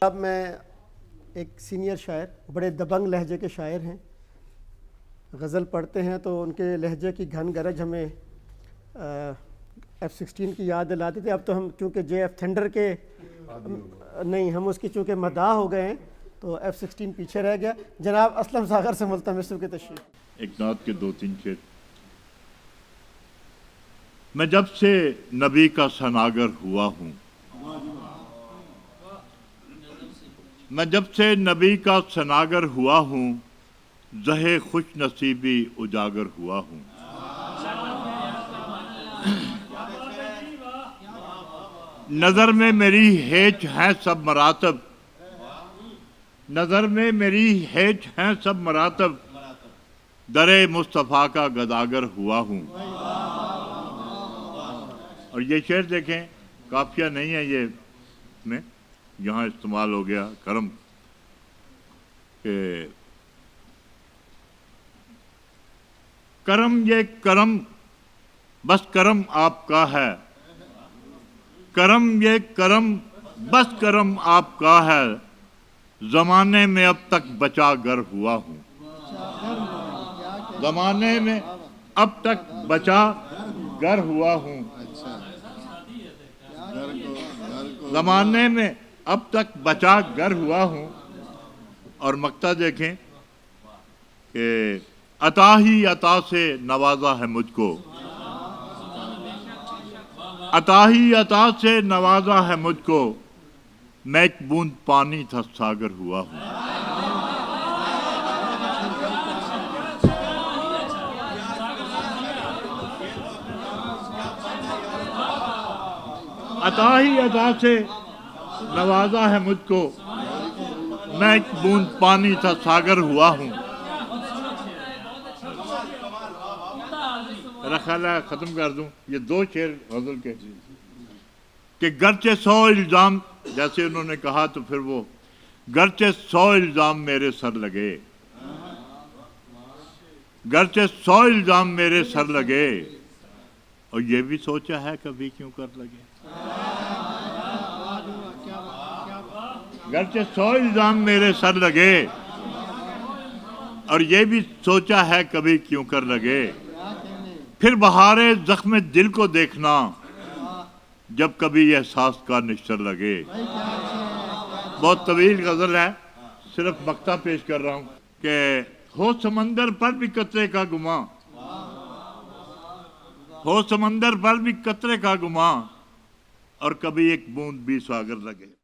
अब मैं एक सीनियर शायर, बड़े दबंग लहजे के शायर हैं। गज़ल पढ़ते हैं तो उनके लहजे की घन गरज हमें F-16 की याद दिलाती थी। अब तो हम चूँकि JF थंडर के नहीं, हम उसकी चूँकि मदाह हो गए हैं तो F-16 पीछे रह गया। जनाब असलम सागर से मुल्तमिस की तशरीफ। एक नात के 2-3 शेर। मैं जब से नबी का सनागर हुआ हूँ, मैं जब से नबी का सनागर हुआ हूँ, ज़हे खुश नसीबी उजागर हुआ हूँ। नज़र में मेरी हेच हैं सब मरातब, नज़र में मेरी हेच हैं सब मरातब, दरे मुस्तफ़ा का गदागर हुआ हूँ। और ये शेर देखें, काफिया नहीं है ये में, यहाँ इस्तेमाल हो गया करम के करम, ये करम बस करम आपका है, करम ये करम बस करम आपका है, ज़माने में अब तक बचा गर हुआ हूँ। ज़माने में अब तक बचा गर हुआ हूँ, ज़माने में अब तक बचा गर हुआ हूँ। और मक्ता देखें कि अता ही अता से नवाजा है मुझको, अता ही अता से नवाजा है मुझको, मैं एक बूंद पानी था सागर हुआ हूँ। अता ही अता से नवाजा है मुझको, मैं एक बूंद पानी था सागर हुआ हूँ। मेरा ख्याल है ख़त्म कर दूं ये 2 शेर गज़ल के कि गरचे 100 इल्ज़ाम, जैसे उन्होंने कहा तो फिर वो गरचे 100 इल्ज़ाम मेरे सर लगे, गरचे 100 इल्ज़ाम मेरे सर लगे, और ये भी सोचा है कभी क्यों कर लगे। गरचे 100 इल्ज़ाम मेरे सर लगे, और ये भी सोचा है कभी क्यों कर लगे, फिर बहारे ज़ख्म दिल को देखना जब कभी एहसास का निश्चर लगे। बहुत तवील गज़ल है, सिर्फ मक्ता पेश कर रहा हूँ कि हो समंदर पर भी कतरे का गुमा, हो समंदर पर भी कतरे का गुमा, और कभी एक बूंद भी सागर लगे।